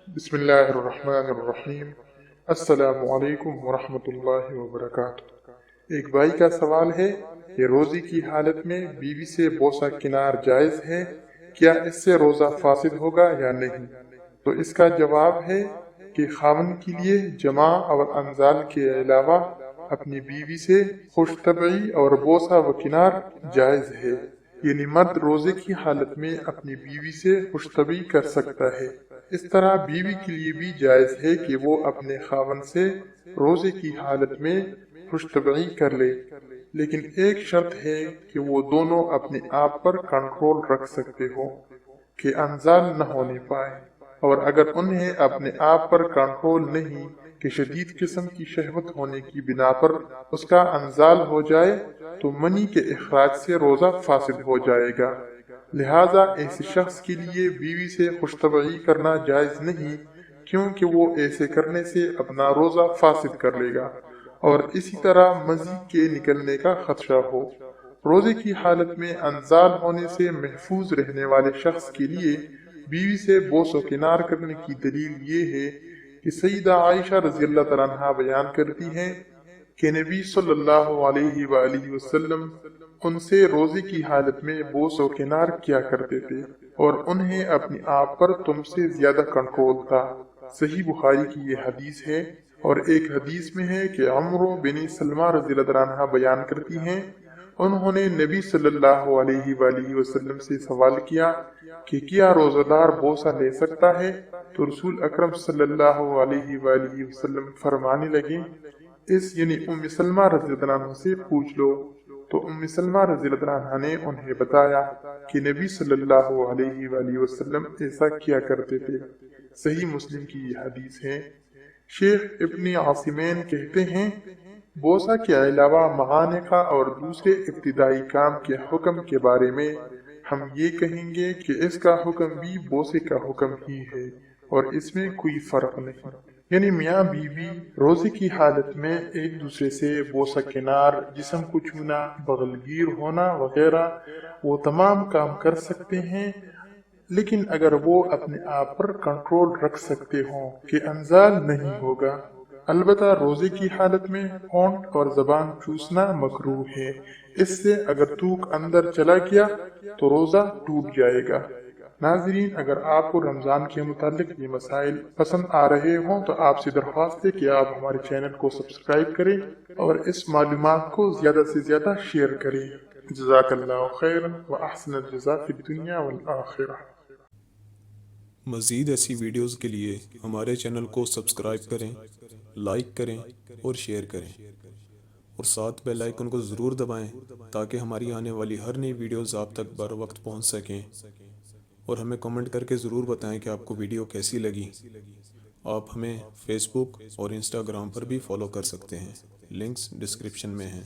بسم اللہ الرحمن الرحیم۔ السلام علیکم ورحمۃ اللہ وبرکاتہ۔ ایک بھائی کا سوال ہے کہ روزے کی حالت میں بیوی سے بوسہ کنار جائز ہے؟ کیا اس سے روزہ فاسد ہوگا یا نہیں؟ تو اس کا جواب ہے کہ خاوند کے لیے جماع اور انزال کے علاوہ اپنی بیوی سے خوش طبعی اور بوسہ و کنار جائز ہے، یعنی مرد روزے کی حالت میں اپنی بیوی سے خوش طبعی کر سکتا ہے۔ اس طرح بیوی کے لیے بھی جائز ہے کہ وہ اپنے خاوند سے روزے کی حالت میں خوش طبعی کر لے، لیکن ایک شرط ہے کہ وہ دونوں اپنے آپ پر کنٹرول رکھ سکتے ہو کہ انزال نہ ہونے پائے، اور اگر انہیں اپنے آپ پر کنٹرول نہیں کہ شدید قسم کی شہوت ہونے کی بنا پر اس کا انزال ہو جائے تو منی کے اخراج سے روزہ فاسد ہو جائے گا۔ لہٰذا ایسے شخص کے لیے بیوی سے خوش طبعی کرنا جائز نہیں، کیونکہ وہ ایسے کرنے سے اپنا روزہ فاسد کر لے گا اور اسی طرح مزید کے نکلنے کا خدشہ ہو۔ روزے کی حالت میں انزال ہونے سے محفوظ رہنے والے شخص کے لیے بیوی سے بوس و کنار کرنے کی دلیل یہ ہے کہ سیدہ عائشہ رضی اللہ تعالیٰ عنہا بیان کرتی ہیں کہ نبی صلی اللہ علیہ وآلہ وسلم ان سے روزے کی حالت میں بوس و کنار کیا کرتے تھے اور انہیں اپنے آپ پر تم سے زیادہ کنٹرول تھا۔ صحیح بخاری کی یہ حدیث ہے، اور ایک حدیث میں ہے کہ عمرو بن سلمہ رضی اللہ عنہ بیان کرتی ہیں انہوں نے نبی صلی اللہ علیہ وآلہ وسلم سے سوال کیا کہ کیا روزہ دار بوسہ لے سکتا ہے؟ تو رسول اکرم صلی اللہ علیہ وآلہ وسلم فرمانے لگے اس یعنی ام سلمہ رضی اللہ عنہ سے پوچھ لو۔ تو ام سلمہ رضی اللہ عنہ نے انہیں بتایا کہ نبی صلی اللہ علیہ وآلہ وسلم ایسا کیا کرتے تھے۔ صحیح مسلم کی یہ حدیث ہے۔ شیخ ابن عاصمین کہتے ہیں بوسہ کے علاوہ معانقہ اور دوسرے ابتدائی کام کے حکم کے بارے میں ہم یہ کہیں گے کہ اس کا حکم بھی بوسے کا حکم ہی ہے اور اس میں کوئی فرق نہیں، یعنی میاں بیوی روزے کی حالت میں ایک دوسرے سے بوسہ کنار، جسم کو چھونا، بغل گیر ہونا وغیرہ وہ تمام کام کر سکتے ہیں، لیکن اگر وہ اپنے آپ پر کنٹرول رکھ سکتے ہوں کہ انزال نہیں ہوگا۔ البتہ روزے کی حالت میں ہونٹ اور زبان چوسنا مکروہ ہے، اس سے اگر تھوک اندر چلا گیا تو روزہ ٹوٹ جائے گا۔ ناظرین، اگر آپ کو رمضان کے متعلق یہ مسائل پسند آ رہے ہوں تو آپ سے درخواست ہے کہ آپ ہمارے چینل کو سبسکرائب کریں اور اس معلومات کو زیادہ سے زیادہ شیئر کریں۔ جزاک اللہ خیرا وأحسن الجزاء فی الدنیا والآخرہ۔ مزید ایسی ویڈیوز کے لیے ہمارے چینل کو سبسکرائب کریں، لائک کریں اور شیئر کریں، اور ساتھ بیل آئیکن کو ضرور دبائیں تاکہ ہماری آنے والی ہر نئی ویڈیوز آپ تک بر وقت پہنچ سکیں، اور ہمیں کمنٹ کر کے ضرور بتائیں کہ آپ کو ویڈیو کیسی لگی۔ آپ ہمیں فیس بک اور انسٹاگرام پر بھی فالو کر سکتے ہیں، لنکس ڈسکرپشن میں ہیں۔